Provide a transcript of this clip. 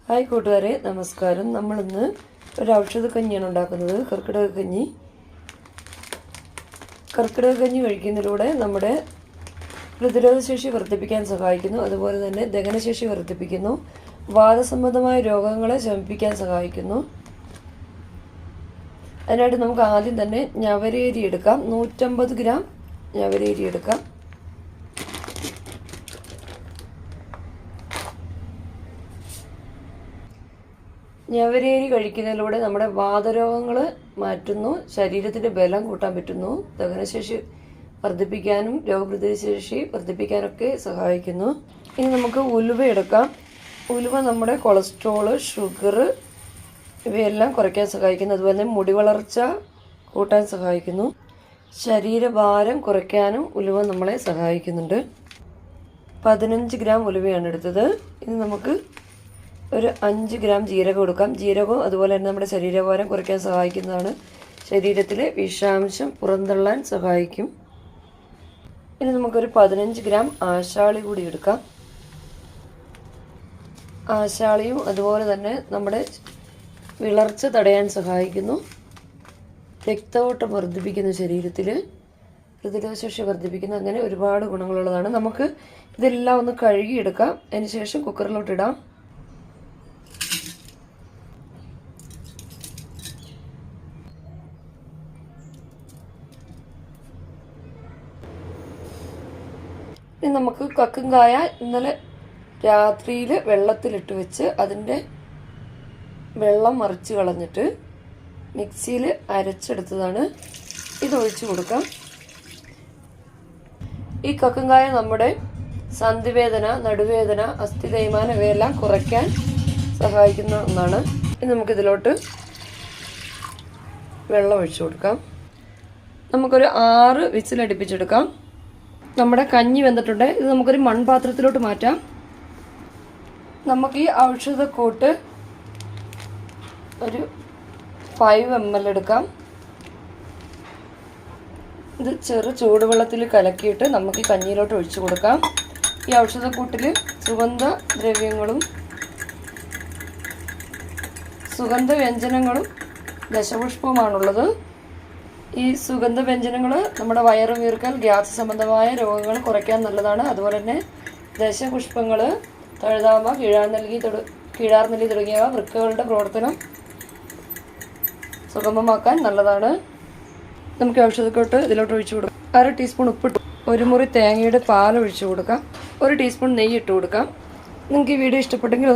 Hi കൂട്ടുകാരെ, നമസ്കാരം. നമ്മളിന്ന് ഒരു ഔഷധക്കഞ്ഞിയാണ് ഉണ്ടാക്കുന്നത്. കർക്കിടകക്കഞ്ഞി കഴിക്കുന്നതിലൂടെ നമ്മുടെ പ്രതിരോധശേഷി വർദ്ധിപ്പിക്കാൻ സഹായിക്കുന്നു. അതുപോലെ തന്നെ ദഹനശേഷി വർദ്ധിപ്പിക്കുന്നു. വാതസംബന്ധമായ രോഗങ്ങളെ ശമിപ്പിക്കാൻ സഹായിക്കുന്നു. അതിനായിട്ട് നമുക്ക് ആദ്യം തന്നെ ഞവരേരി എടുക്കാം. 150 ഗ്രാം ഞവരേരി എടുക്കാം. ഞവരേരി കഴിക്കുന്നതിലൂടെ നമ്മുടെ വാതരോഗങ്ങൾ മാറ്റുന്നു, ശരീരത്തിൻ്റെ ബലം കൂട്ടാൻ പറ്റുന്നു, ദഹനശേഷി വർദ്ധിപ്പിക്കാനും രോഗപ്രതിരോധശേഷി വർദ്ധിപ്പിക്കാനൊക്കെ സഹായിക്കുന്നു. ഇനി നമുക്ക് ഉലുവ എടുക്കാം. ഉലുവ നമ്മുടെ കൊളസ്ട്രോള്, ഷുഗർ ഇവയെല്ലാം കുറയ്ക്കാൻ സഹായിക്കുന്നു. അതുപോലെ തന്നെ മുടി വളർച്ച കൂട്ടാൻ സഹായിക്കുന്നു. ശരീരഭാരം കുറയ്ക്കാനും ഉലുവ നമ്മളെ സഹായിക്കുന്നുണ്ട്. 15 ഗ്രാം ഉലുവയാണ് എടുത്തത്. ഇനി നമുക്ക് ഒരു 5 ഗ്രാം ജീരകം എടുക്കാം. ജീരകവും അതുപോലെ തന്നെ നമ്മുടെ ശരീരഭാരം കുറയ്ക്കാൻ സഹായിക്കുന്നതാണ്. ശരീരത്തിലെ വിഷാംശം പുറന്തള്ളാൻ സഹായിക്കും. ഇനി നമുക്കൊരു 15 ഗ്രാം ആശാളി കൂടി എടുക്കാം. ആശാളിയും അതുപോലെ തന്നെ നമ്മുടെ വിളർച്ച തടയാൻ സഹായിക്കുന്നു. രക്തഓട്ടം വർദ്ധിപ്പിക്കുന്നു, ശരീരത്തിൽ പ്രതിരോധശേഷി വർദ്ധിപ്പിക്കുന്നു. അങ്ങനെ ഒരുപാട് ഗുണങ്ങളുള്ളതാണ്. നമുക്ക് ഇതെല്ലാം ഒന്ന് കഴുകിയെടുക്കാം. അതിനുശേഷം കുക്കറിലോട്ടിടാം. ഇനി നമുക്ക് കക്കുംകായ ഇന്നലെ രാത്രിയിൽ വെള്ളത്തിലിട്ട് വെച്ച് അതിൻ്റെ വെള്ളം മറിച്ച് കളഞ്ഞിട്ട് മിക്സിയിൽ അരച്ചെടുത്തതാണ്. ഇതൊഴിച്ച് കൊടുക്കാം. ഈ കക്കുംകായ നമ്മുടെ സന്ധിവേദന, നടുവേദന, അസ്ഥി തേയ്മാനം ഇവയെല്ലാം കുറയ്ക്കാൻ സഹായിക്കുന്ന ഒന്നാണ്. ഇനി നമുക്കിതിലോട്ട് വെള്ളം ഒഴിച്ചു കൊടുക്കാം. നമുക്കൊരു 6 വിസിലടുപ്പിച്ചെടുക്കാം. നമ്മുടെ കഞ്ഞി വെന്തിട്ടുണ്ട്. ഇത് നമുക്കൊരു മൺപാത്രത്തിലോട്ട് മാറ്റാം. നമുക്ക് ഈ ഔഷധക്കൂട്ട് ഒരു 5 ml എടുക്കാം. ഇത് ചെറു ചൂടുവെള്ളത്തിൽ കലക്കിയിട്ട് നമുക്ക് ഈ കഞ്ഞിയിലോട്ട് ഒഴിച്ചു കൊടുക്കാം. ഈ ഔഷധക്കൂട്ടിൽ സുഗന്ധദ്രവ്യങ്ങളും സുഗന്ധവ്യഞ്ജനങ്ങളും ദശപുഷ്പവുമാണുള്ളത്. ഈ സുഗന്ധവ്യഞ്ജനങ്ങൾ നമ്മുടെ വയറ് വീർക്കൽ, ഗ്യാസ് സംബന്ധമായ രോഗങ്ങൾ കുറയ്ക്കാൻ നല്ലതാണ്. അതുപോലെ തന്നെ ദശപുഷ്പങ്ങൾ, തഴുതാമ, കീഴാർനെല്ലി തുടങ്ങിയവ വൃക്കകളുടെ പ്രവർത്തനം സുഗമമാക്കാൻ നല്ലതാണ്. നമുക്ക് ഔഷധക്കൂട്ട് ഇതിലോട്ട് ഒഴിച്ചു കൊടുക്കാം. 1/2 ടീസ്പൂൺ ഉപ്പിട്ട് 1 മുറി തേങ്ങയുടെ പാൽ ഒഴിച്ചു കൊടുക്കാം. 1 ടീസ്പൂൺ നെയ്യ് ഇട്ട് കൊടുക്കാം. നിങ്ങൾക്ക് ഈ വീഡിയോ ഇഷ്ടപ്പെട്ടെങ്കിൽ